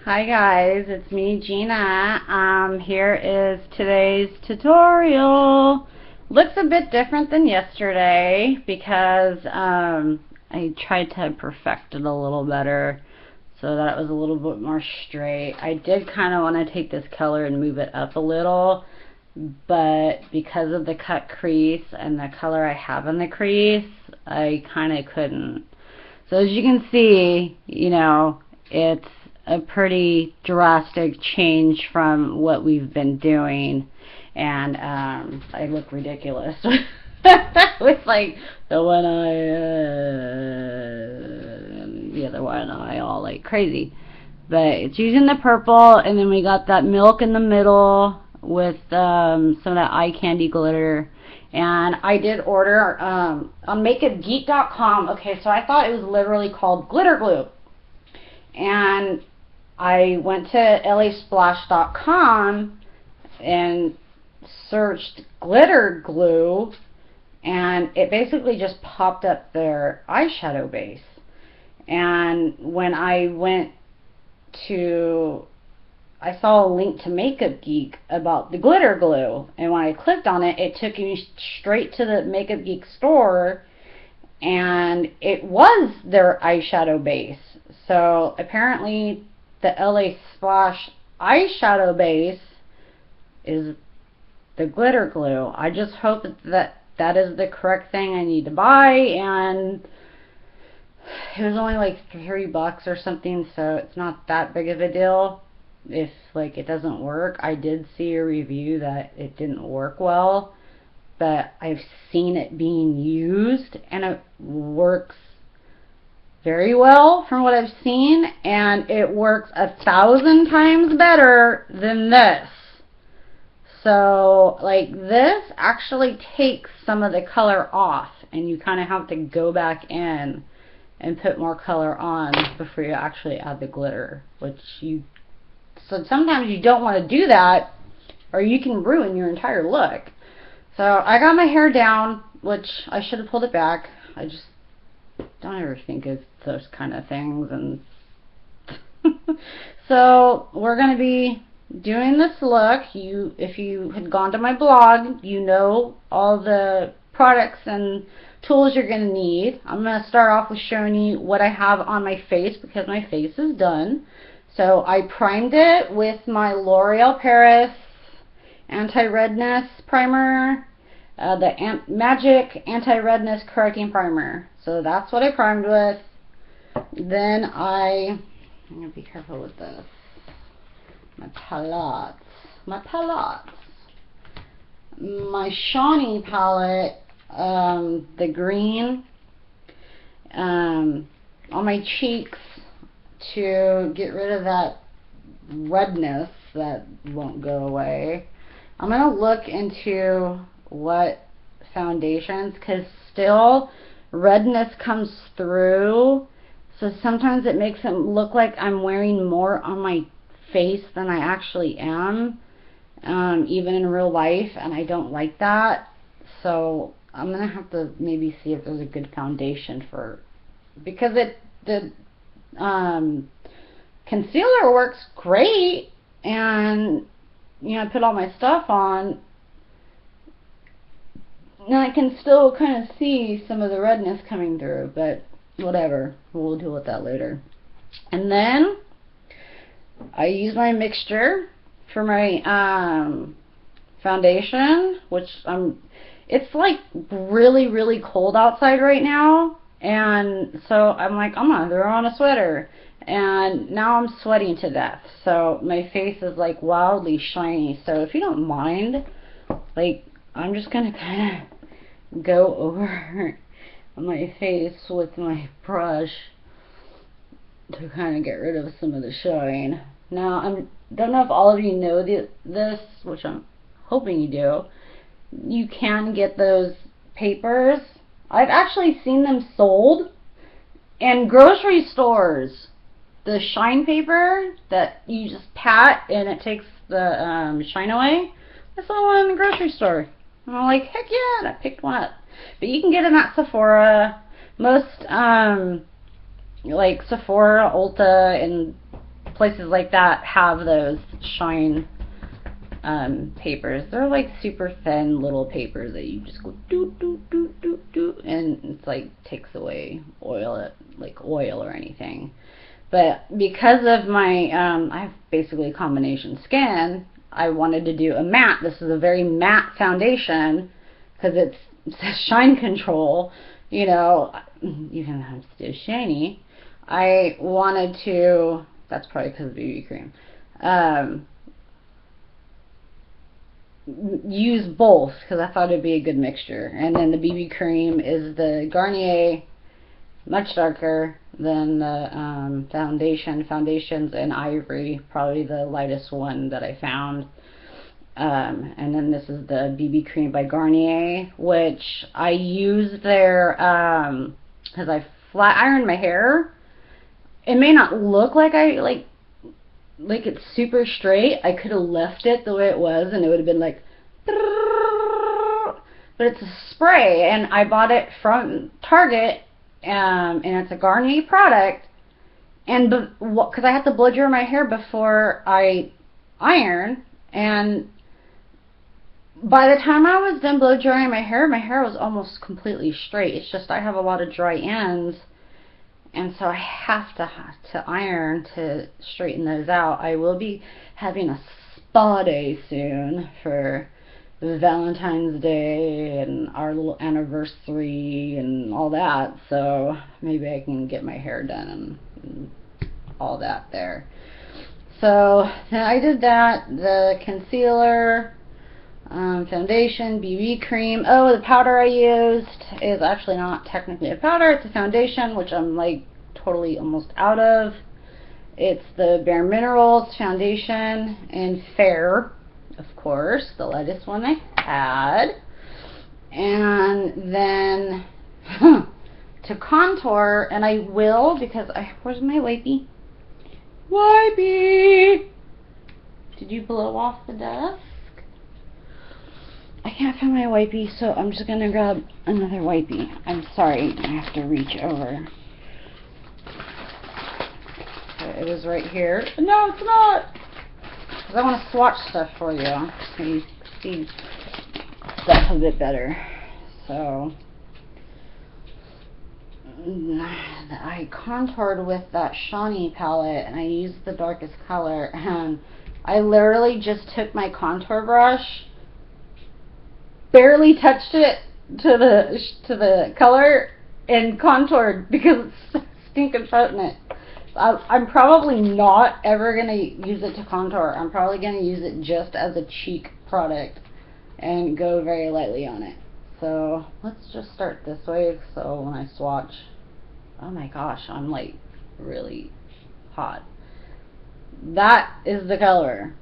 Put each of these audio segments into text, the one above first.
Hi guys, it's me Gina. Here is today's tutorial. Looks a bit different than yesterday because I tried to perfect it a little better so that it was a little bit more straight. I did kind of want to take this color and move it up a little, but because of the cut crease and the color I have in the crease, I kind of couldn't. So as you can see, it's a pretty drastic change from what we've been doing, and I look ridiculous with like the one eye, the other one eye all like crazy. But it's using the purple, and then we got that milk in the middle with some of that eye candy glitter. And I did order on makeupgeek.com. Okay, so I thought it was literally called glitter glue, and I went to lasplash.com and searched glitter glue, and it basically just popped up their eyeshadow base. And when I saw a link to Makeup Geek about the glitter glue, and when I clicked on it, it took me straight to the Makeup Geek store, and it was their eyeshadow base. So apparently the LA Splash eyeshadow base is the glitter glue. I just hope that is the correct thing I need to buy, and it was only like $3 or something, so it's not that big of a deal if like it doesn't work. I did see a review that it didn't work well, but I've seen it being used and it works very well from what I've seen, and it works 1,000 times better than this. So like this actually takes some of the color off, and you kind of have to go back in and put more color on before you actually add the glitter, so sometimes you don't want to do that, or you can ruin your entire look. So I got my hair down, which I should have pulled it back. I just don't ever think of those kind of things. And so we're going to be doing this look. If you had gone to my blog, you know all the products and tools you're going to need. I'm going to start off with showing you what I have on my face because my face is done. So I primed it with my L'Oreal Paris Anti-Redness Primer, the Magic Anti-Redness Correcting Primer. So that's what I primed with. Then I'm going to be careful with this. My palettes. My SHANY palette, the green, on my cheeks to get rid of that redness that won't go away. I'm going to look into what foundations, because still redness comes through, so sometimes it makes it look like I'm wearing more on my face than I actually am, even in real life, and I don't like that. So I'm gonna have to maybe see if there's a good foundation because the concealer works great, and I put all my stuff on, and I can still kind of see some of the redness coming through, but whatever, we'll deal with that later. And then I use my mixture for my foundation, which it's like really cold outside right now, and so I'm like, I'm gonna throw on a sweater, and now I'm sweating to death, so my face is like wildly shiny. So if you don't mind, like, I'm just gonna kind of go over my face with my brush to kind of get rid of some of the shine. Now, I don't know if all of you know this, which I'm hoping you do. You can get those papers. I've actually seen them sold in grocery stores. The shine paper that you just pat and it takes the shine away. I saw one in the grocery store. And I'm like, heck yeah, and I picked one up. But you can get them at Sephora. Most, like Sephora, Ulta, and places like that have those shine papers. They're like super thin little papers that you just go do do do do do, and it's like takes away oil, like oil or anything. But because of my I have basically combination skin, I wanted to do a matte. This is a very matte foundation because it says shine control, you know, even though I'm still shiny. I wanted to, that's probably because of BB cream, use both because I thought it'd be a good mixture. And then the BB cream is the Garnier, much darker than the foundation. Foundation's in Ivory, probably the lightest one that I found. And then this is the BB cream by Garnier, which I used there because I flat ironed my hair. It may not look like like it's super straight. I could have left it the way it was and it would have been like, but it's a spray, and I bought it from Target, and it's a Garnier product, and because I have to blow dry my hair before I iron, and by the time I was done blow drying my hair was almost completely straight. It's just I have a lot of dry ends, and so I have to iron to straighten those out. I will be having a spa day soon for Valentine's Day and our little anniversary and all that, so maybe I can get my hair done and all that there. So then I did that, the concealer, foundation, BB cream. Oh, the powder I used is actually not technically a powder, it's a foundation, which I'm like totally almost out of. It's the Bare Minerals foundation in Fair, of course, the lightest one I had. And then to contour, and I will, because where's my wipey? Wipey! Did you blow off the desk? I can't find my wipey, so I'm just gonna grab another wipey. I'm sorry, I have to reach over. So it is right here. No, it's not! Because I want to swatch stuff for you, so you see stuff a bit better. So I contoured with that SHANY palette, and I used the darkest color, and I literally just took my contour brush, barely touched it to the color, and contoured because it's stinking potent. I'm probably not ever going to use it to contour. I'm probably going to use it just as a cheek product and go very lightly on it. So let's just start this way, so when I swatch, oh my gosh, I'm like really hot. That is the color.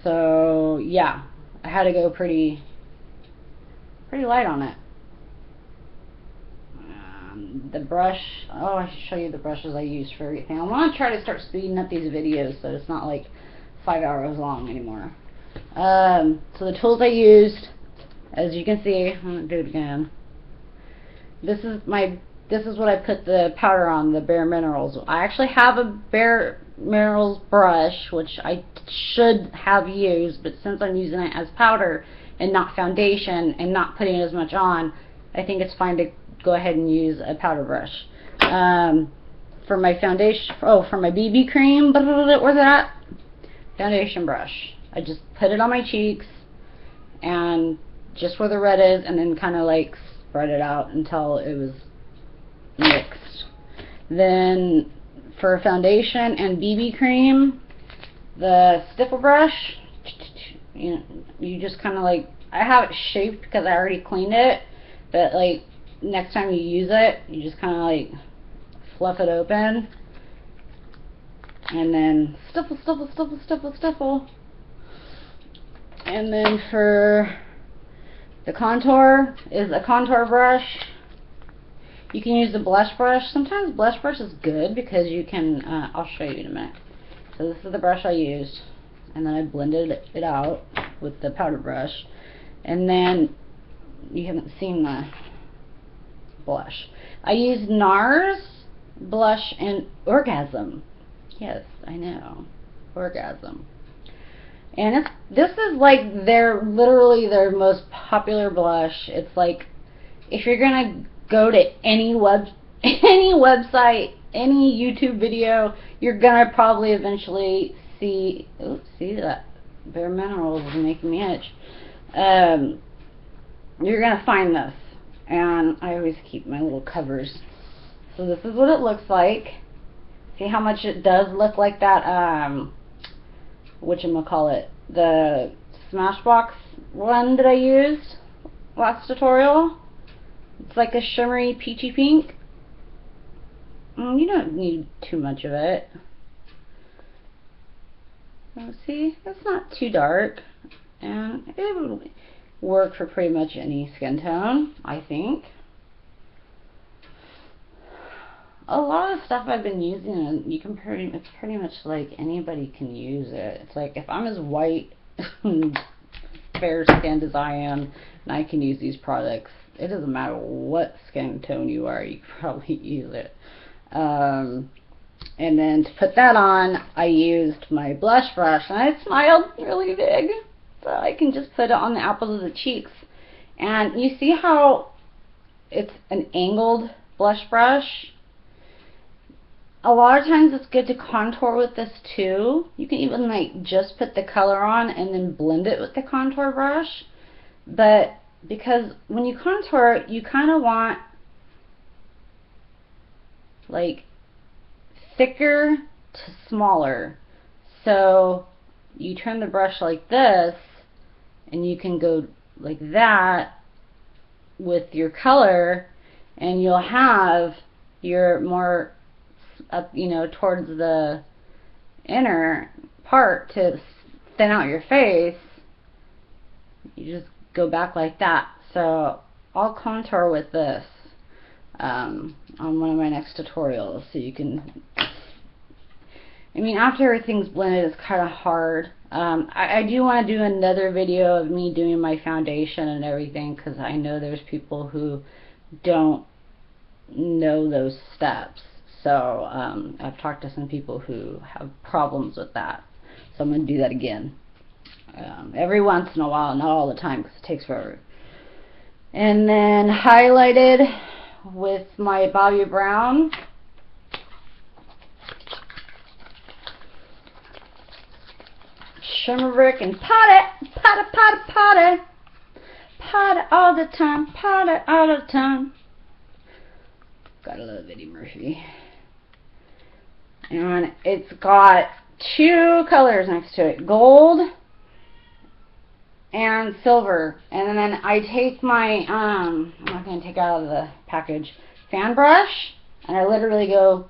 So yeah, I had to go pretty light on it. The brush, oh, I should show you the brushes I use for everything. I want to try to start speeding up these videos so it's not like 5 hours long anymore. So the tools I used, as you can see, I'm going to do it again. This is what I put the powder on, the Bare Minerals. I actually have a Bare Minerals brush, which I should have used, but since I'm using it as powder and not foundation and not putting as much on, I think it's fine to go ahead and use a powder brush. For my foundation, for my BB cream, where's that? Foundation brush. I just put it on my cheeks and just where the red is, and then kind of like spread it out until it was mixed. Then for foundation and BB cream, the stipple brush, you just kind of like, I have it shaped because I already cleaned it, but like next time you use it, you just kind of like fluff it open and then stipple, stipple, stipple, stipple, stipple. And then for the contour is a contour brush. You can use the blush brush. Sometimes blush brush is good because you can, I'll show you in a minute. So this is the brush I used, and then I blended it out with the powder brush. And then you haven't seen the blush. I used NARS blush in Orgasm. Yes, I know. Orgasm. And this is like literally their most popular blush. It's like if you're gonna go to any website, any YouTube video, you're gonna probably eventually see. Oops, see that Bare Minerals is making me itch. You're gonna find this, and I always keep my little covers. So this is what it looks like. See how much it does look like that. Whatchamacallit, the Smashbox one that I used last tutorial. It's like a shimmery peachy pink. You don't need too much of it. See, it's not too dark, and it would work for pretty much any skin tone, I think. A lot of stuff I've been using, you can it's pretty much like anybody can use it. It's like if I'm as white, fair skinned as I am, and I can use these products, it doesn't matter what skin tone you are, you can probably use it. And then to put that on, I used my blush brush, and I smiled really big, so I can just put it on the apples of the cheeks. And you see how it's an angled blush brush? A lot of times it's good to contour with this too. You can even like just put the color on and then blend it with the contour brush. But because when you contour, you kind of want like thicker to smaller. So you turn the brush like this, and you can go like that with your color, and you'll have your more up, you know, towards the inner part to thin out your face. You just go back like that. So I'll contour with this on one of my next tutorials, so you can, I mean, after everything's blended, it's kind of hard. I do want to do another video of me doing my foundation and everything, because I know there's people who don't know those steps. So I've talked to some people who have problems with that. So I'm going to do that again. Every once in a while, not all the time, because it takes forever. And then highlighted with my Bobbi Brown. Shimmer brick and pot it, pot it, pot it, pot it. Pot it all the time, pot it all the time. Gotta love Eddie Murphy. And it's got two colors next to it, gold and silver. And then I take my, I'm not going to take it out of the package, fan brush, and I literally go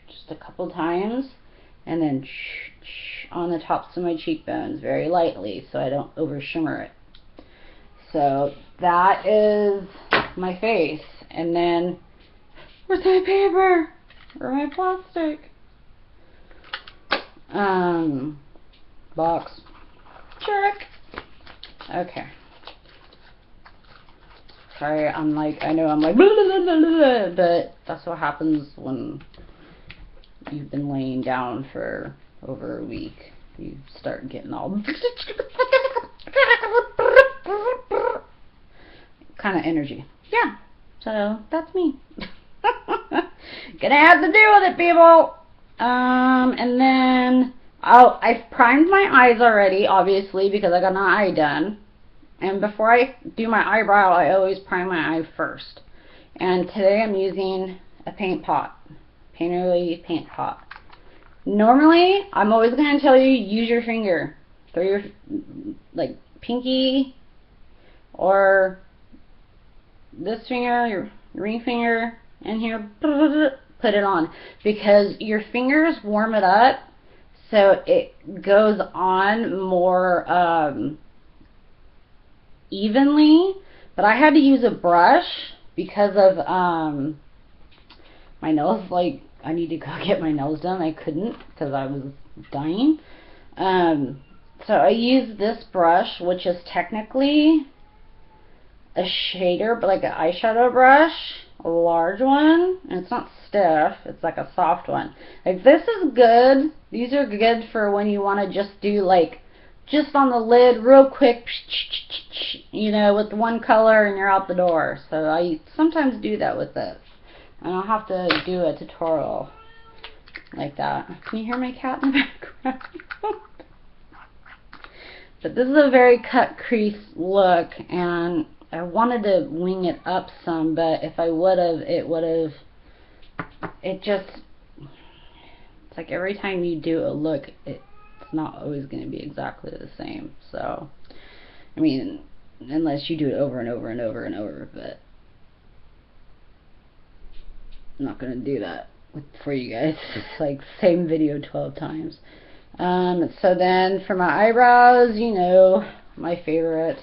just a couple times, and then on the tops of my cheekbones very lightly, so I don't over shimmer it. So that is my face. And then, where's my paper? Or my plastic? Box. Jerk. Okay. Sorry, I'm like, I know I'm like, blah, blah, blah, blah, but that's what happens when you've been laying down for over a week. You start getting all kind of energy. Yeah. So that's me. Gonna have to deal with it, people. And then I've primed my eyes already, obviously, because I got my eye done. And before I do my eyebrow, I always prime my eye first. And today I'm using a paint pot, Painterly paint pot. Normally, I'm always gonna tell you, use your finger. Throw your like pinky or this finger, your ring finger in here, put it on, because your fingers warm it up, so it goes on more evenly. But I had to use a brush because of my nails. Like, I need to go get my nails done. I couldn't because I was dying. So I used this brush, which is technically a shader, but like an eyeshadow brush. a large one, and it's not stiff, it's like a soft one. Like, this is good. These are good for when you want to just do like, just on the lid real quick, you know, with one color and you're out the door. So I sometimes do that with this. And I'll have to do a tutorial like that. Can you hear my cat in the background? But this is a very cut crease look, and I wanted to wing it up some, but if I would have, it's like every time you do a look, it's not always going to be exactly the same. So, I mean, unless you do it over and over and over and over, but I'm not going to do that for you guys. It's like same video 12 times. So then for my eyebrows, you know, my favorite,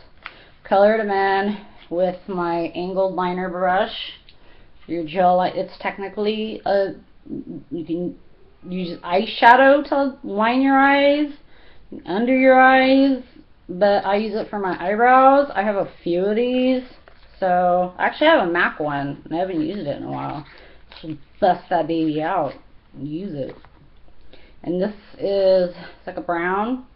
Color Them In with my angled liner brush. Your gel, it's technically you can use eyeshadow to line your eyes, under your eyes, but I use it for my eyebrows. I have a few of these. So actually I have a MAC one and I haven't used it in a while. Should bust that baby out and use it. And this is, it's like a brown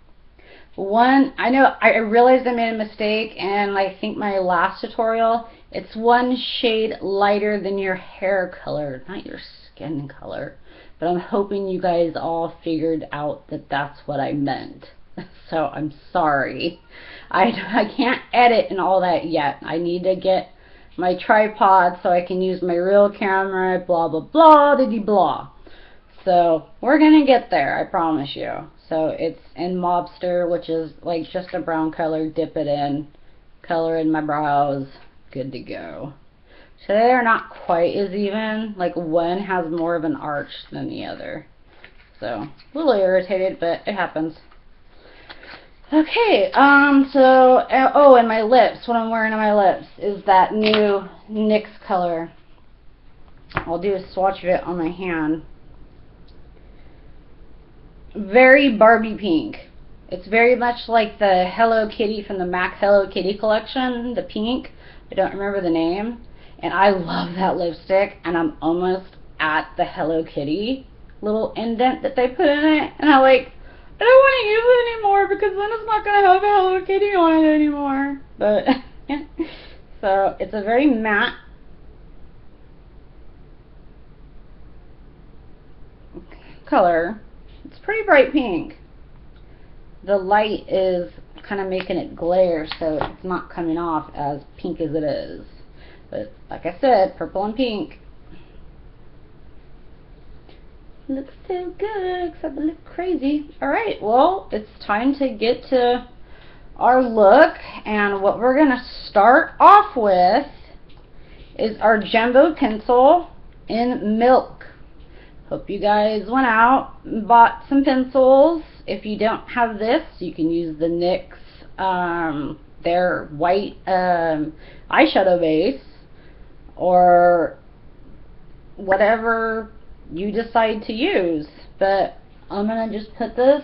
one. I know I realized I made a mistake, and I think my last tutorial, it's one shade lighter than your hair color, not your skin color. But I'm hoping you guys all figured out that that's what I meant. So I'm sorry. I can't edit and all that yet. I need to get my tripod so I can use my real camera, blah blah blah diddy blah. So we're gonna get there, I promise you. So it's in Mobster, which is like just a brown color. Dip it in, color in my brows, good to go. So they're not quite as even. Like, one has more of an arch than the other. So a little irritated, but it happens. Okay, oh, and my lips, what I'm wearing on my lips is that new NYX color. I'll do a swatch of it on my hand. Very Barbie pink. It's very much like the Hello Kitty from the MAC Hello Kitty collection, the pink. I don't remember the name. And I love that lipstick, and I'm almost at the Hello Kitty little indent that they put in it. And I don't want to use it anymore because then it's not going to have a Hello Kitty on it anymore. But, so it's a very matte color. It's pretty bright pink. The light is kind of making it glare, so it's not coming off as pink as it is. But like I said, purple and pink. Looks so good, except it looks crazy. Alright, well, it's time to get to our look. And what we're going to start off with is our Jumbo pencil in Milk. Hope you guys went out and bought some pencils. If you don't have this, you can use the NYX, their white eyeshadow base, or whatever you decide to use. But I'm going to just put this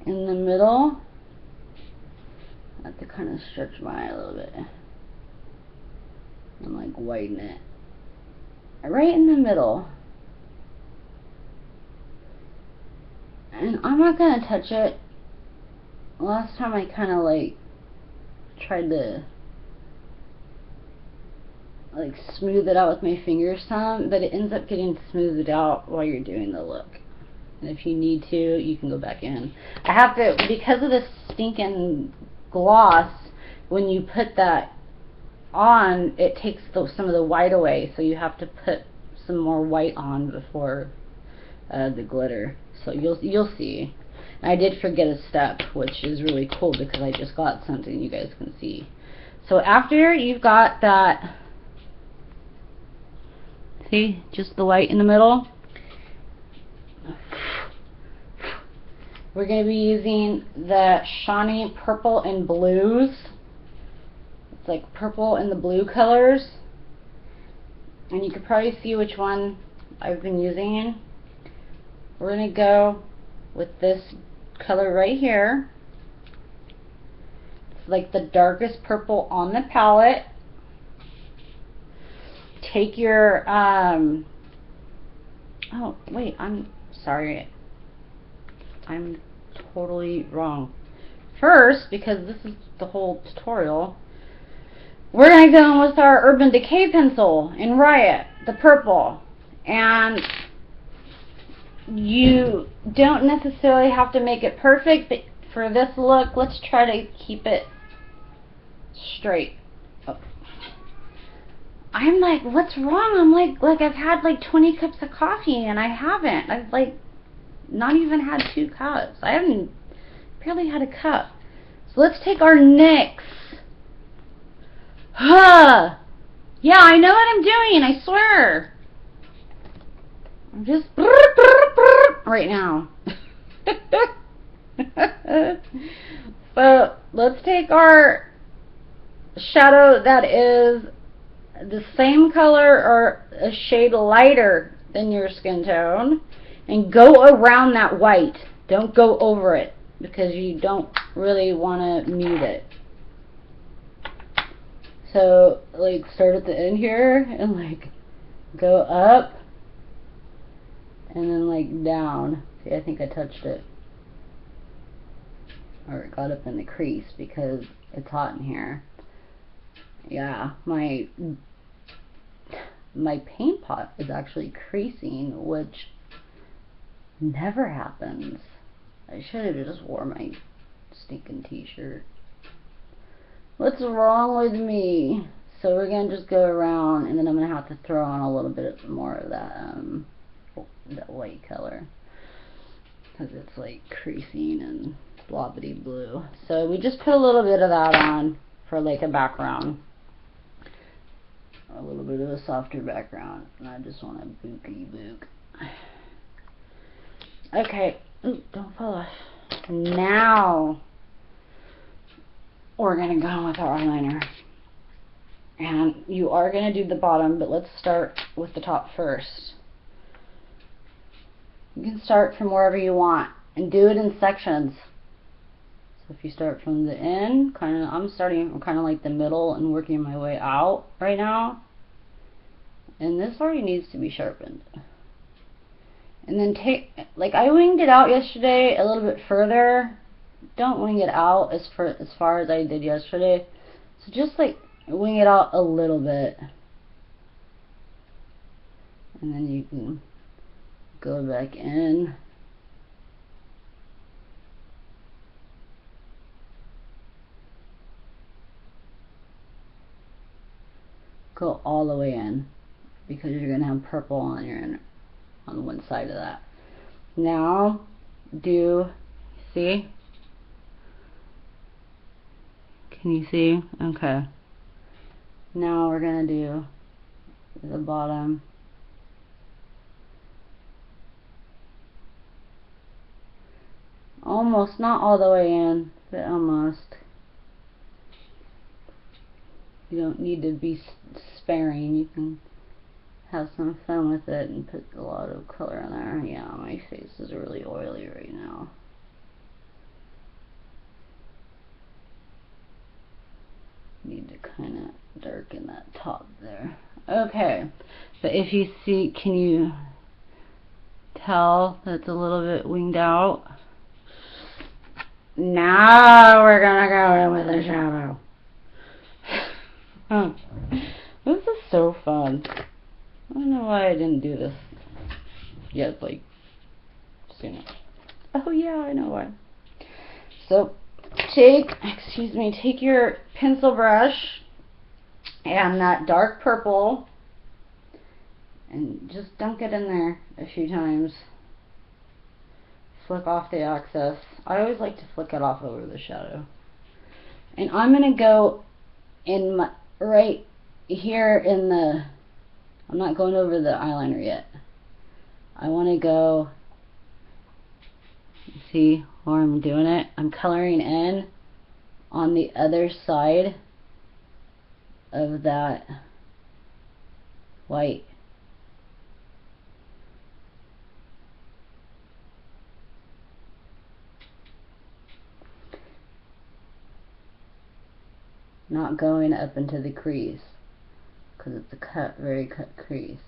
in the middle. I have to kind of stretch my eye a little bit and like widen it right in the middle. And I'm not going to touch it. Last time I kind of like tried to like smooth it out with my fingers some, but it ends up getting smoothed out while you're doing the look. And if you need to, you can go back in. I have to, because of this stinking gloss, when you put that on, it takes some of the white away, so you have to put some more white on before the glitter. So you'll see. And I did forget a step, which is really cool because I just got something you guys can see. So after you've got that, see, just the white in the middle, we're going to be using the SHANY Purple and Blues. It's like purple and the blue colors. And you can probably see which one I've been using. We're going to go with this color right here. like the darkest purple on the palette. Take your, oh, wait, I'm sorry. I'm totally wrong. First, because this is the whole tutorial, we're going to go in with our Urban Decay pencil in Riot, the purple. And you don't necessarily have to make it perfect, but for this look, let's try to keep it straight. Oh. I'm like, what's wrong? I'm like I've had like 20 cups of coffee and I haven't. I've like not even had 2 cups. I haven't barely had a cup. So let's take our NYX. Huh. Yeah, I know what I'm doing, I swear. I'm just right now. So let's take our shadow that is the same color or a shade lighter than your skin tone and go around that white. Don't go over it because you don't really want to mute it. So like start at the end here and like go up and then like down. See, I think I touched it. Or it got up in the crease because it's hot in here. Yeah, my paint pot is actually creasing, which never happens. I should have just wore my stinking t-shirt. What's wrong with me? So we're gonna just go around, and then I'm gonna have to throw on a little bit more of that white color because it's like creasing and blobbity blue. So we just put a little bit of that on for like a background. A little bit of a softer background, and I just want a booky book. Okay, ooh, don't fall off. Now we're gonna go in with our eyeliner, and you are gonna do the bottom, but let's start with the top first. You can start from wherever you want and do it in sections. So if you start from the end, I'm starting from kind of like the middle and working my way out right now. And this already needs to be sharpened. And then take, like I winged it out yesterday a little bit further. Don't wing it out as far as I did yesterday. So just like wing it out a little bit. And then you can go back in. Go all the way in, because you're going to have purple on one side of that. Now see? Can you see? Okay. Now we're going to do the bottom. Almost, not all the way in, but almost. You don't need to be sparing. You can have some fun with it and put a lot of color in there. Yeah, my face is really oily right now. Need to kind of darken that top there. Okay, but if you see, can you tell that's a little bit winged out? Now we're gonna go in with the shadow. This is so fun. I don't know why I didn't do this yet, like, sooner. Oh yeah, I know why. So, take your pencil brush and that dark purple and just dunk it in there a few times. Flick off the excess. I always like to flick it off over the shadow. And I'm going to go in right here in the, I'm not going over the eyeliner yet. I want to go, see where I'm doing it? I'm coloring in on the other side of that white. not going up into the crease, because it's a very cut crease.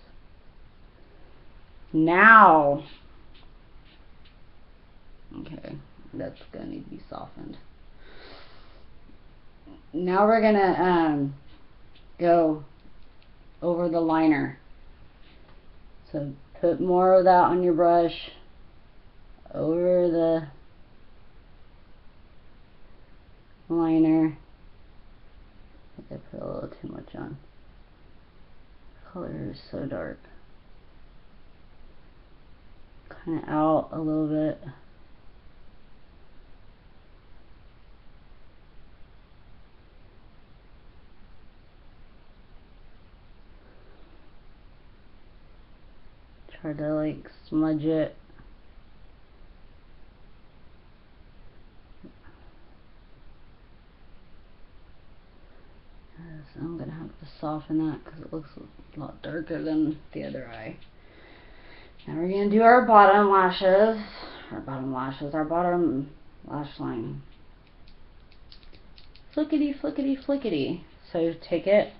Now, okay, that's going to need to be softened. Now we're going to go over the liner. So put more of that on your brush over the liner. I think I put a little too much on. The color is so dark. Kind of out a little bit. Try to like smudge it. So I'm going to have to soften that because it looks a lot darker than the other eye. Now we're going to do our bottom lashes. Our bottom lash line. Flickety, flickety, flickety. So take it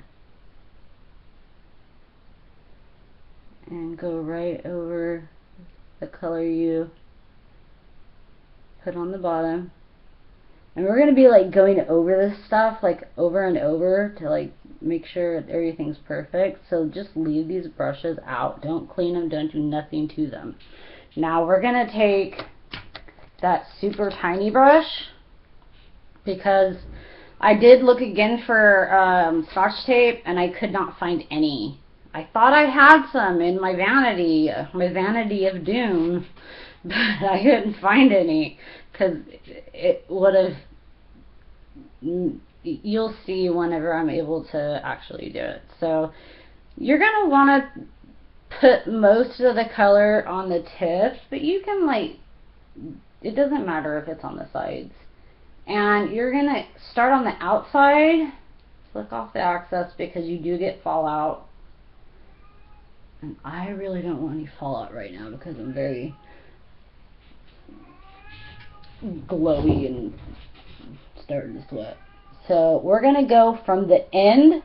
and go right over the color you put on the bottom. And we're going to be like going over this stuff like over and over to like make sure everything's perfect. So just leave these brushes out. Don't clean them. Don't do nothing to them. Now we're going to take that super tiny brush, because I did look again for Scotch tape and I could not find any. I thought I had some in my vanity of doom, but I couldn't find any, because it would have, you'll see whenever I'm able to actually do it. So you're going to want to put most of the color on the tips, but you can like, it doesn't matter if it's on the sides. And you're going to start on the outside, flick off the excess because you do get fallout. And I really don't want any fallout right now because I'm very glowy and starting to sweat. So we're going to go from the end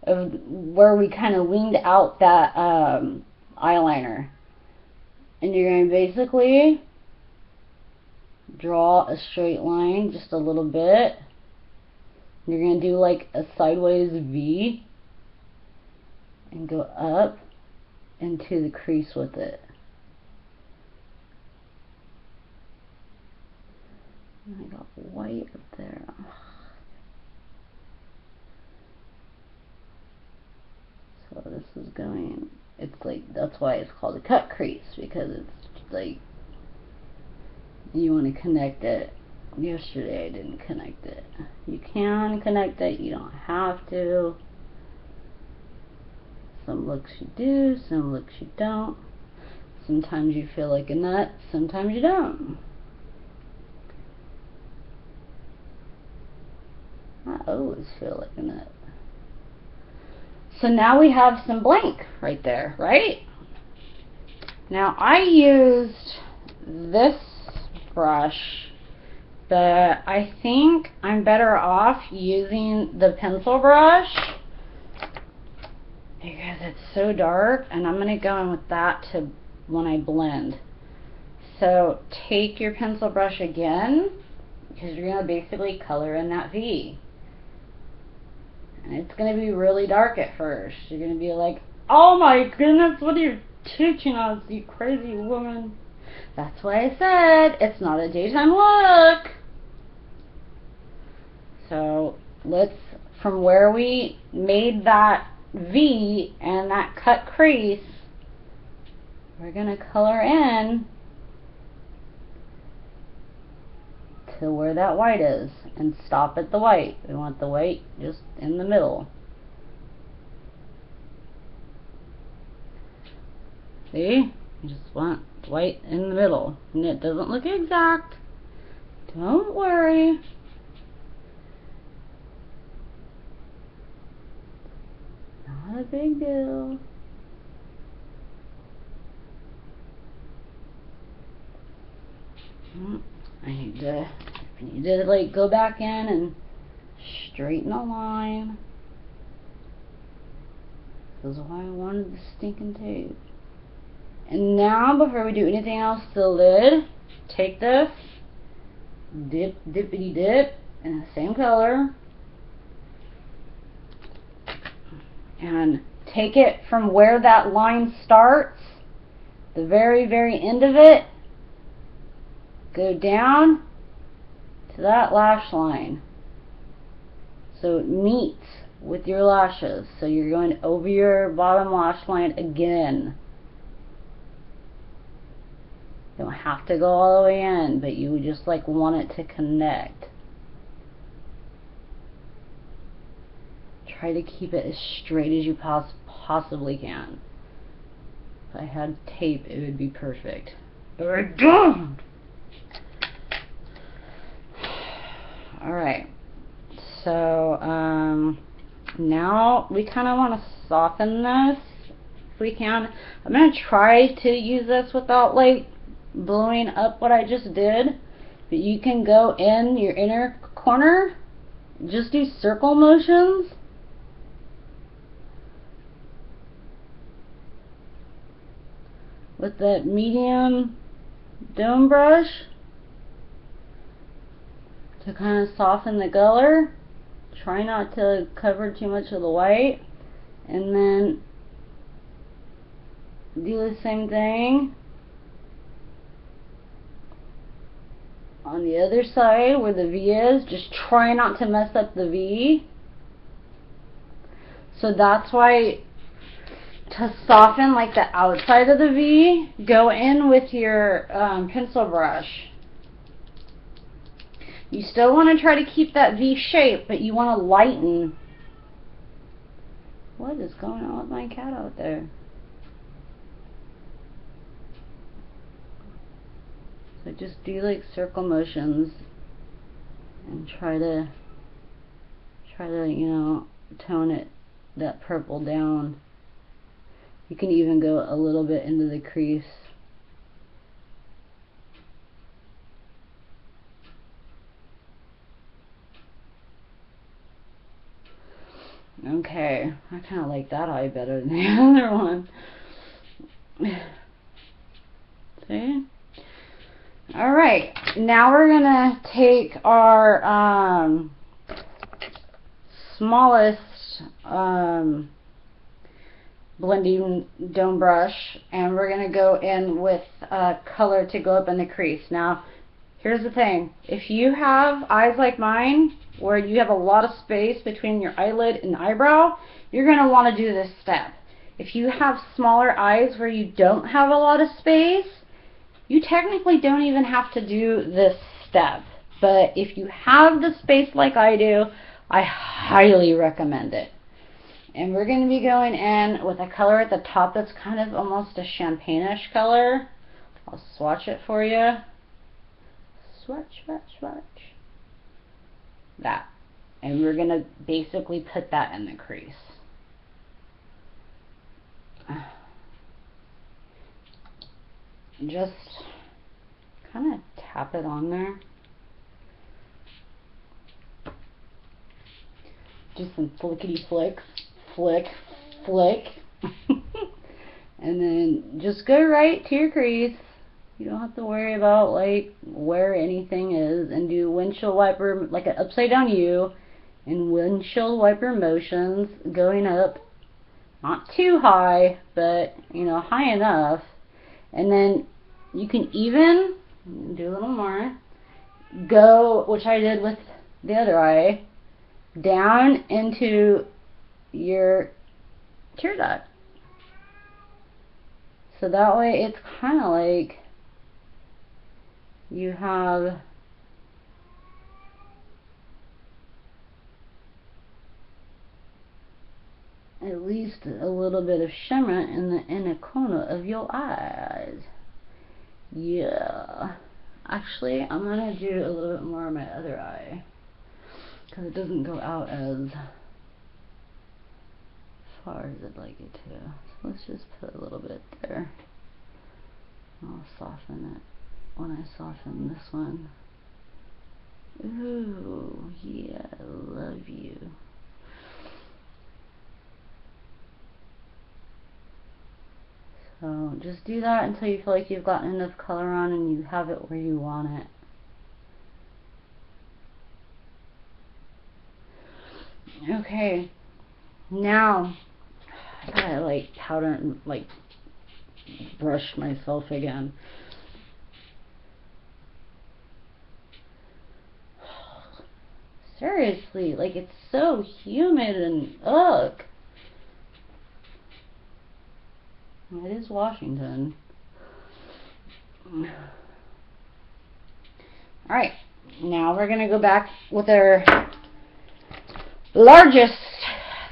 of where we kind of winged out that eyeliner. And you're going to basically draw a straight line just a little bit. You're going to do like a sideways V and go up into the crease with it. And I got white up there. So this is going, it's like, that's why it's called a cut crease, because it's like, you want to connect it. Yesterday I didn't connect it. You can connect it, you don't have to. Some looks you do, some looks you don't. Sometimes you feel like a nut, sometimes you don't. I always feel like a nut. So now we have some blank right there, right? Now I used this brush, but I think I'm better off using the pencil brush because it's so dark, and I'm going to go in with that to when I blend. So take your pencil brush again, because you're going to basically color in that V. And it's going to be really dark at first. You're going to be like, oh my goodness, what are you teaching us, you crazy woman? That's why I said it's not a daytime look. So let's, from where we made that V and that cut crease, we're going to color in to where that white is and stop at the white. We want the white just in the middle. See? You just want white in the middle. And it doesn't look exact. Don't worry. Not a big deal. I need to like go back in and Straighten the line. This is why I wanted the stinking tape. And now, before we do anything else to the lid, take this, dippity dip, in the same color, and take it from where that line starts, the very, very end of it, go down to that lash line. So it meets with your lashes. So you're going over your bottom lash line again. You don't have to go all the way in, but you just like want it to connect. Try to keep it as straight as you possibly can. If I had tape, it would be perfect. But I don't! Alright. So, now we kind of want to soften this if we can. I'm going to try to use this without like blowing up what I just did. But you can go in your inner corner, just do circle motions. With that medium dome brush to kind of soften the color. Try not to cover too much of the white, and then do the same thing on the other side where the V is. Just try not to mess up the V. So that's why, to soften like the outside of the V, go in with your pencil brush. You still want to try to keep that V shape, but you want to lighten. What is going on with my cat out there? So just do like circle motions and try to you know, tone it, that purple down. You can even go a little bit into the crease. Okay, I kind of like that eye better than the other one. See? Alright, now we're gonna take our smallest blending dome brush, and we're gonna go in with color to go up in the crease. Now, here's the thing. If you have eyes like mine, where you have a lot of space between your eyelid and eyebrow, you're going to want to do this step. If you have smaller eyes where you don't have a lot of space, you technically don't even have to do this step. But if you have the space like I do, I highly recommend it. And we're going to be going in with a color at the top that's kind of almost a champagne-ish color. I'll swatch it for you. Swatch, swatch, swatch. That. And we're going to basically put that in the crease. Just kind of tap it on there. Just some flickety flicks. Flick, flick. And then just go right to your crease. You don't have to worry about like where anything is, and do windshield wiper, like an upside down U, and windshield wiper motions going up, not too high, but you know, high enough. And then you can even do a little more, go, which I did with the other eye, down into your tear duct. So that way it's kind of like you have at least a little bit of shimmer in the inner corner of your eyes. Yeah. Actually, I'm going to do a little bit more on my other eye, because it doesn't go out as far as I'd like it to. So let's just put a little bit there. I'll soften it when I soften this one. Ooh, yeah, I love you. So just do that until you feel like you've gotten enough color on and you have it where you want it. Okay, now I gotta like powder and like brush myself again. Seriously, like it's so humid and ugh. It is Washington. Alright, now we're gonna go back with our largest,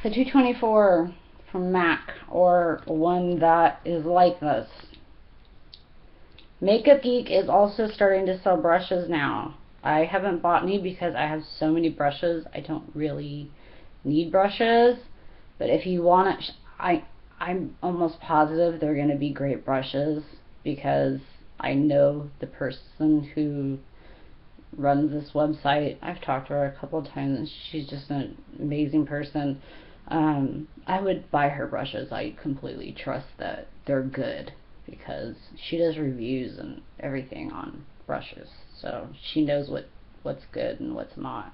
the 224 from MAC, or one that is like this. Makeup Geek is also starting to sell brushes now. I haven't bought any because I have so many brushes. I don't really need brushes, but if you want it, I'm almost positive they're going to be great brushes because I know the person who runs this website. I've talked to her a couple of times and she's just an amazing person. I would buy her brushes. I completely trust that they're good because she does reviews and everything on brushes, so she knows what's good and what's not.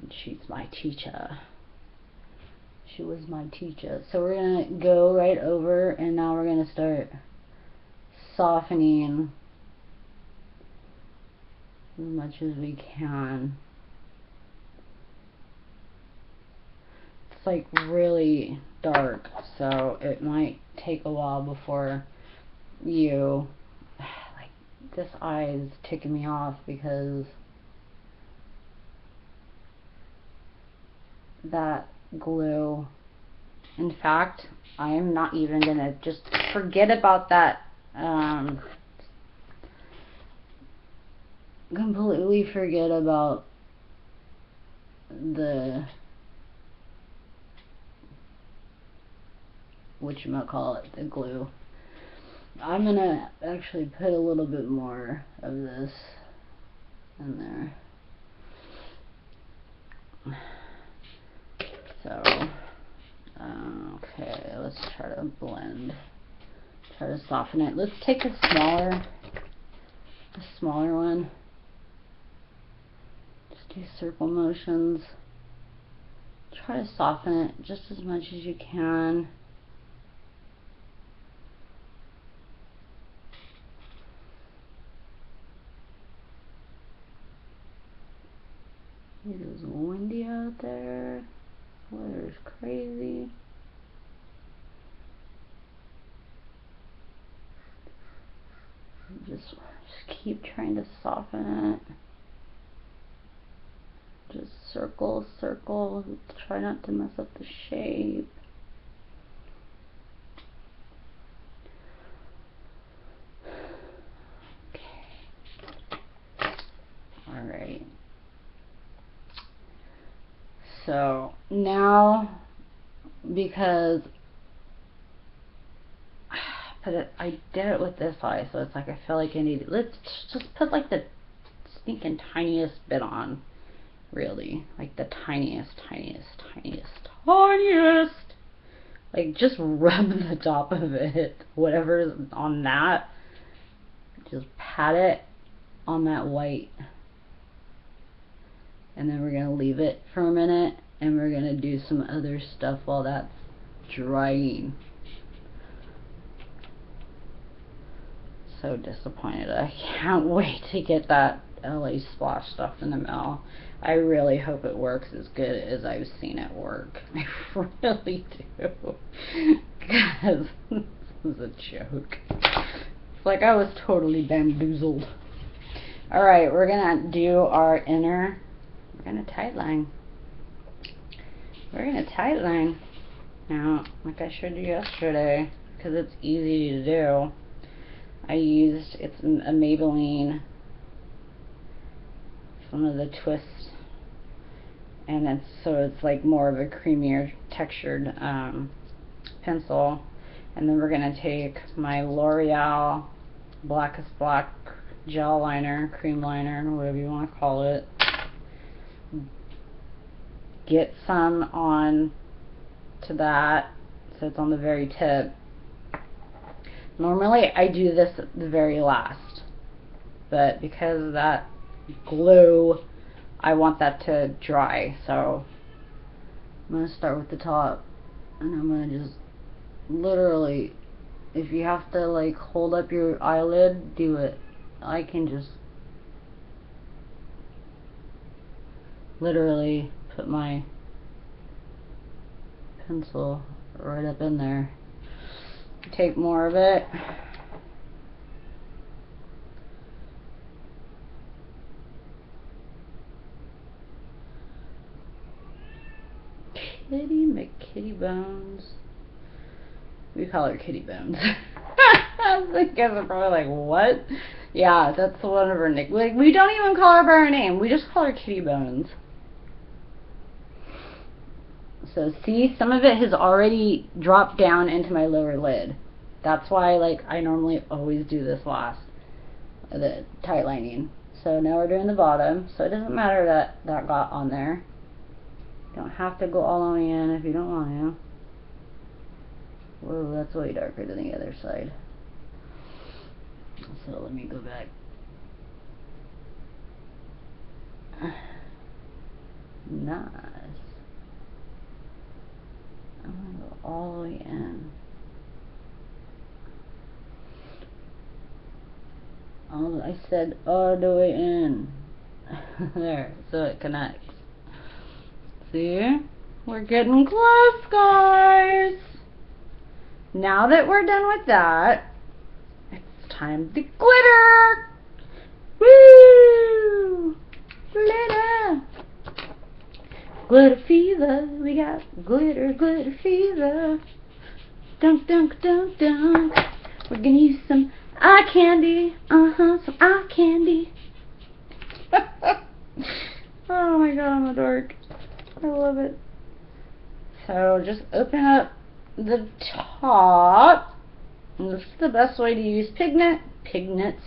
And she's my teacher. She was my teacher. So we're gonna go right over and now we're gonna start softening as much as we can. It's like really dark, so it might take a while before you, like, this eye is ticking me off because that glue. In fact, I'm not even gonna, just forget about that, completely forget about the whatchamacallit, the glue. I'm gonna actually put a little bit more of this in there. So, okay, let's try to blend. Try to soften it. Let's take a smaller one. Just do circle motions. Try to soften it just as much as you can. It is windy out there. Weather is crazy. Just keep trying to soften it. Just circle, circle. Try not to mess up the shape. Okay. Alright. So now, because I did it with this eye, so it's like I feel like I need, let's just put like the stinking tiniest bit on, really, like the tiniest, like just rub the top of it, whatever's on that, just pat it on that white, and then we're gonna leave it for a minute and we're gonna do some other stuff while that's drying. So disappointed. I can't wait to get that LA Splash stuff in the mail. I really hope it works as good as I've seen it work. I really do. Because this is a joke. It's like I was totally bamboozled. Alright, we're gonna do our inner. We're gonna tight line. We're gonna tight line. Now, like I showed you yesterday, because it's easy to do. I used, it's a Maybelline, some of the twists, and it's like more of a creamier textured pencil. And then we're gonna take my L'Oreal Blackest Black gel liner, cream liner, whatever you want to call it. Get some on to that, so it's on the very tip. Normally I do this at the very last, but because of that glue, I want that to dry, so I'm going to start with the top, and I'm going to just literally, if you have to like hold up your eyelid, do it. I can just literally put my pencil right up in there. Take more of it. Kitty McKitty Bones. We call her Kitty Bones. The guys are probably like, what? Yeah, that's one of her nicknames. Like, we don't even call her by her name. We just call her Kitty Bones. So see, some of it has already dropped down into my lower lid. That's why, like, I normally always do this last, the tight lining. So now we're doing the bottom. So it doesn't matter that that got on there. You don't have to go all the way in if you don't want to. Whoa, that's way darker than the other side. So let me go back. Nice. I'm going to go all the way in. I said all the way in. There, so it connects. See? We're getting close, guys. Now that we're done with that, it's time to glitter. Woo! Glitter. Glitter fever. We got glitter, glitter fever. Dunk, dunk, dunk, dunk. We're gonna use some eye candy. Some eye candy. Oh my god, I'm a dork. I love it. So just open up the top. And this is the best way to use piglets, pigments,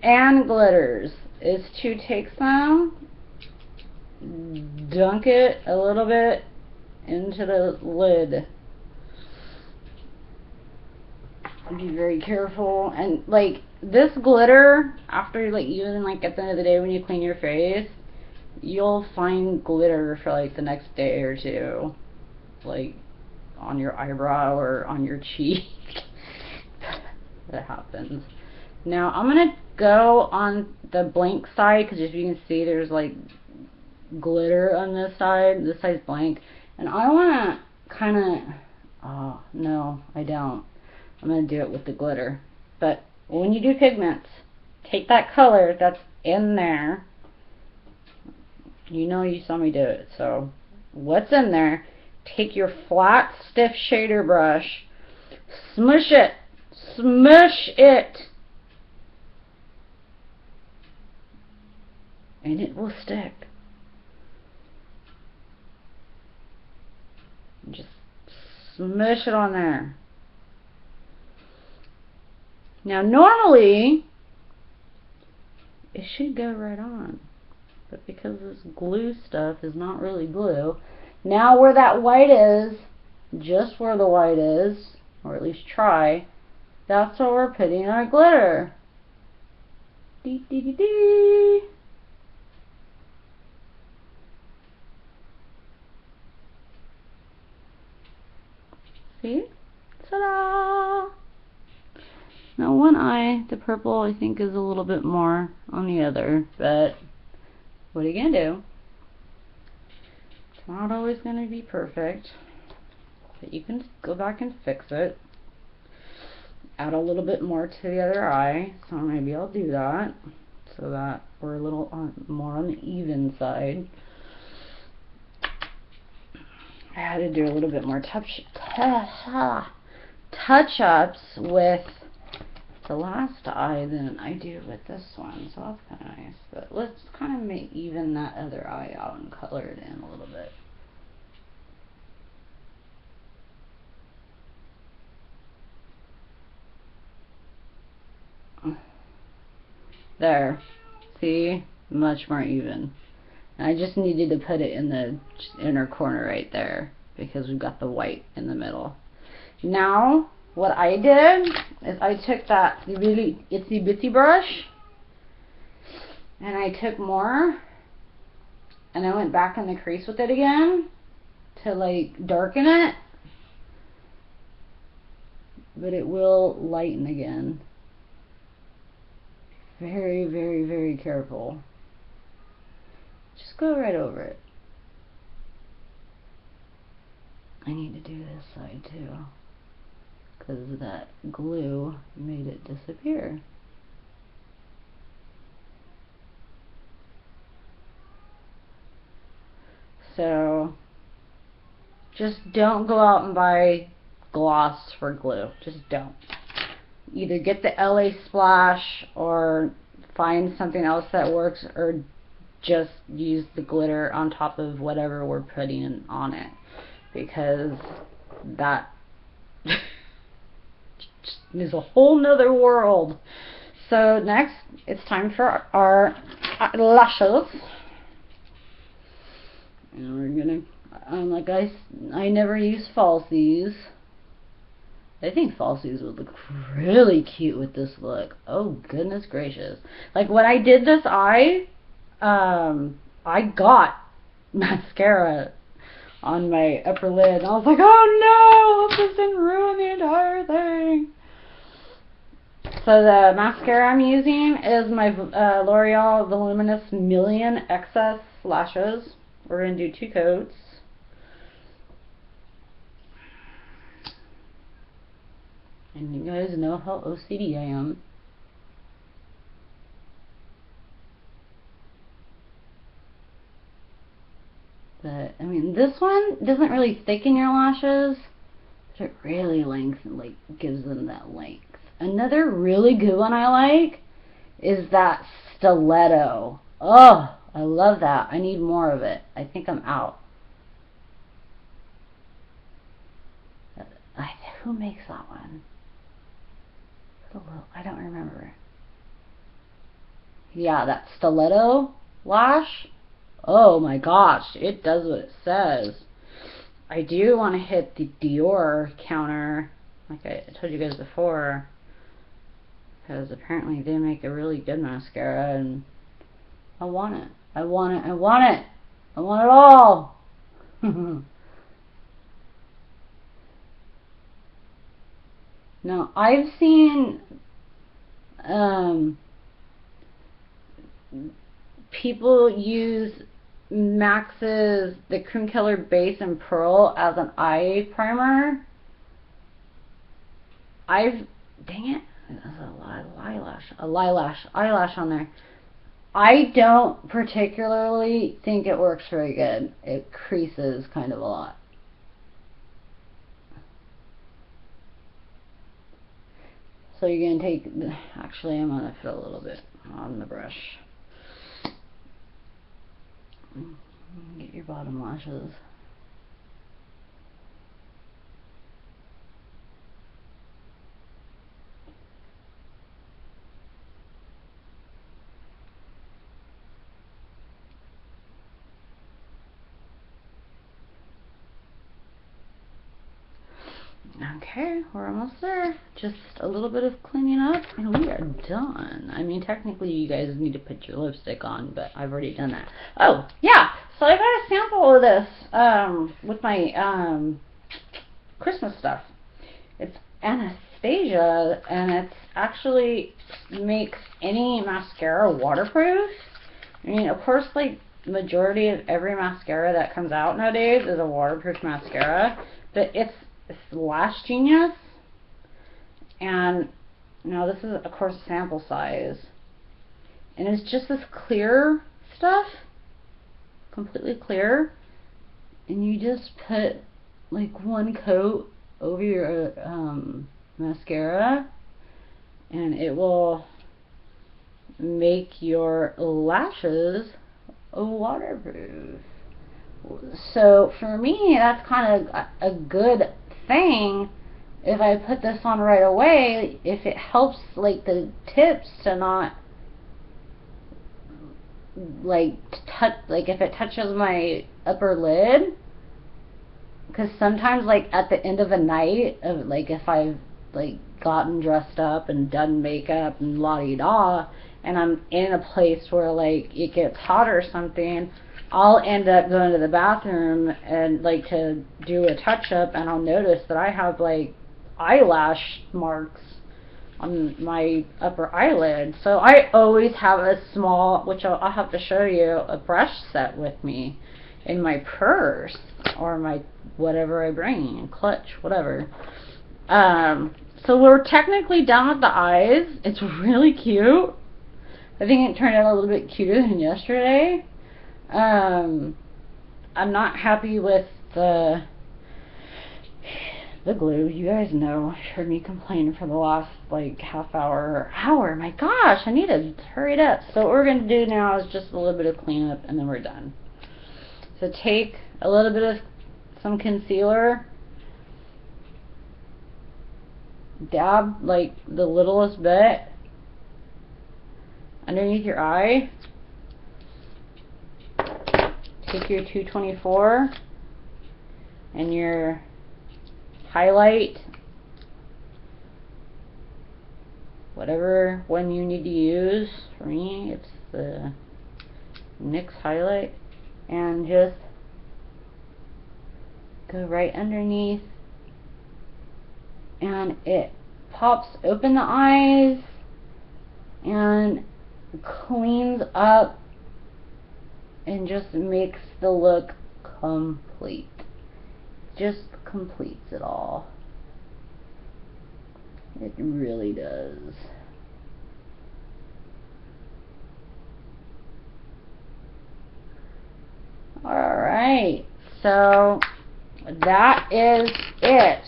and glitters, is to take some, dunk it a little bit into the lid. Be very careful, and like this glitter, after like even like at the end of the day when you clean your face, you'll find glitter for like the next day or two, like on your eyebrow or on your cheek. That happens. Now I'm gonna go on the blank side, because as you can see there's like glitter on this side. This side's blank, and I want to kind of, oh no I don't, I'm going to do it with the glitter. But when you do pigments, take that color that's in there. You know, you saw me do it. So what's in there, take your flat stiff shader brush, smush it, and it will stick. Just smush it on there. Now normally it should go right on, but because this glue stuff is not really glue, now where that white is, just where the white is, or at least try, that's where we're putting our glitter. Dee dee dee dee. See? Ta-da! Now one eye, the purple, I think is a little bit more on the other, but what are you going to do? It's not always going to be perfect, but you can go back and fix it. Add a little bit more to the other eye, so maybe I'll do that, so that we're a little more on the even side. I had to do a little bit more touch-ups with the last eye than I do with this one, so that's kind of nice. But let's kind of even that other eye out and color it in a little bit. There. See? Much more even. I just needed to put it in the inner corner right there because we've got the white in the middle. Now, what I did is I took that really itsy bitsy brush and I took more and I went back in the crease with it again to like darken it. But it will lighten again. Very, very, very careful. Just go right over it. I need to do this side too, because that glue made it disappear. So just don't go out and buy gloss for glue. Just don't. Either get the LA Splash or find something else that works, or just use the glitter on top of whatever we're putting on it, because that is a whole nother world. So next it's time for our lashes, and we're gonna like I never use falsies. I think falsies would look really cute with this look. Oh goodness gracious. Like when I did this eye, I got mascara on my upper lid. I was like, oh no, hope this didn't ruin the entire thing. So the mascara I'm using is my L'Oreal Voluminous Million Excess Lashes. We're going to do 2 coats. And you guys know how OCD I am. But I mean, this one doesn't really thicken your lashes, but it really gives them that length. Another really good one I like is that stiletto. Oh, I love that. I need more of it. I think I'm out. Who makes that one? I don't remember. Yeah, that stiletto lash. Oh my gosh, it does what it says. I do want to hit the Dior counter, like I told you guys before, because apparently they make a really good mascara, and I want it. I want it. I want it. I want it all. Now, I've seen people use Max's the Cream Color Base and Pearl as an eye primer. Dang it, there's a eyelash on there. I don't particularly think it works very good. It creases kind of a lot. So you're going to take, actually I'm going to put a little bit on the brush. Get your bottom lashes. Okay, we're almost there. Just a little bit of cleaning up and we are done. I mean, technically you guys need to put your lipstick on, but I've already done that. Oh, yeah, so I got a sample of this with my Christmas stuff. It's Anastasia, and it's actually makes any mascara waterproof. I mean, of course, like, majority of every mascara that comes out nowadays is a waterproof mascara, but it's Lash Genius, and now this is of course sample size, and it's just this clear stuff, completely clear, and you just put like 1 coat over your mascara, and it will make your lashes waterproof. So for me, that's kind of a good thing. If I put this on right away, if it helps like the tips to not like if it touches my upper lid, because sometimes like at the end of a night of like if I've like gotten dressed up and done makeup and la-di-da, and I'm in a place where like it gets hot or something, I'll end up going to the bathroom and like to do a touch-up, and I'll notice that I have like eyelash marks on my upper eyelid. So I always have a small, which I'll have to show you, a brush set with me in my purse or my whatever I bring, clutch, whatever. So we're technically done with the eyes. It's really cute. I think it turned out a little bit cuter than yesterday. I'm not happy with the glue. You guys know, heard me complain for the last like half hour. My gosh, I need to hurry it up. So what we're going to do now is just a little bit of cleanup and then we're done. So take a little bit of some concealer, dab like the littlest bit underneath your eye. Take your 224 and your highlight, whatever one you need to use. For me, it's the NYX highlight, and just go right underneath, and it pops open the eyes and cleans up and just makes the look complete. Just completes it all. It really does. Alright, so that is it.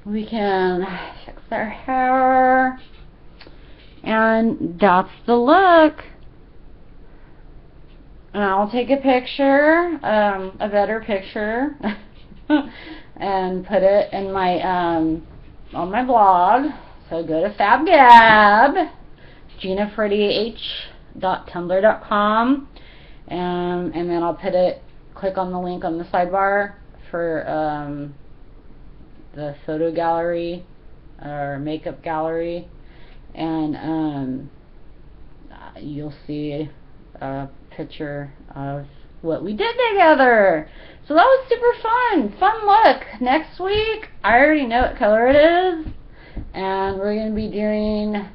We can fix our hair, and that's the look. And I'll take a picture, a better picture, and put it in my on my blog. So go to FabGab, gina48h.tumblr.com, and then I'll put it. Click on the link on the sidebar for the photo gallery or makeup gallery, and you'll see a picture of what we did together. So that was super fun look. Next week I already know what color it is, and we're going to be doing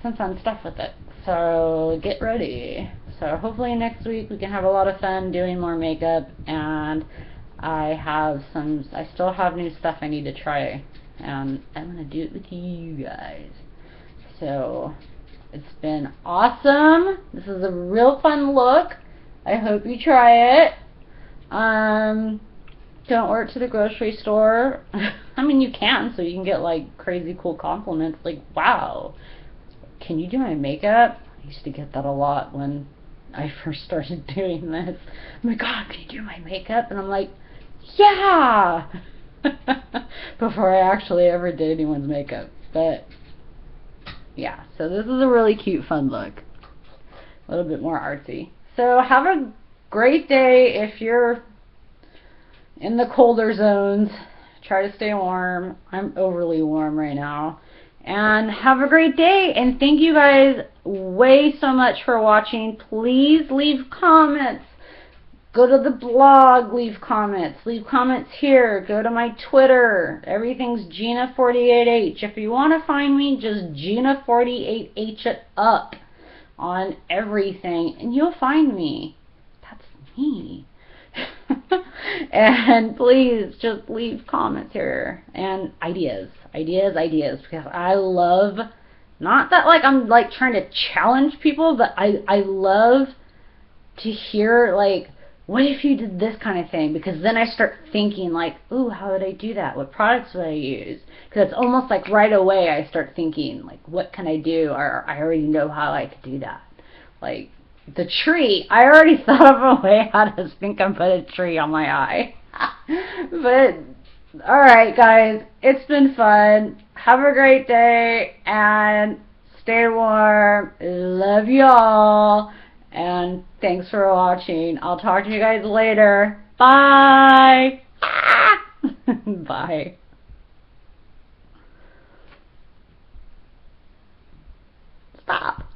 some fun stuff with it, so get ready. So hopefully next week we can have a lot of fun doing more makeup, and I still have new stuff I need to try, and I'm going to do it with you guys. So it's been awesome. This is a real fun look. I hope you try it. Don't wear it to the grocery store. I mean, you can, so you can get like crazy cool compliments like, wow, can you do my makeup? I used to get that a lot when I first started doing this. Oh my god, can you do my makeup? And I'm like, yeah! Before I actually ever did anyone's makeup. But yeah, so this is a really cute, fun look. A little bit more artsy. So have a great day if you're in the colder zones. Try to stay warm. I'm overly warm right now. And have a great day. And thank you guys way so much for watching. Please leave comments. Go to the blog, leave comments. Leave comments here. Go to my Twitter. Everything's Gina48h. If you want to find me, just Gina48h it up on everything, and you'll find me. That's me. And please just leave comments here and ideas, because I love, not that like I'm like trying to challenge people, but I love to hear like, what if you did this kind of thing? Because then I start thinking like, ooh, how would I do that? What products would I use? Because it's almost like right away I start thinking like, what can I do? Or I already know how I could do that. Like the tree, I already thought of a way how to think and put a tree on my eye. But alright guys, it's been fun. Have a great day and stay warm. Love y'all. And thanks for watching. I'll talk to you guys later. Bye. Bye.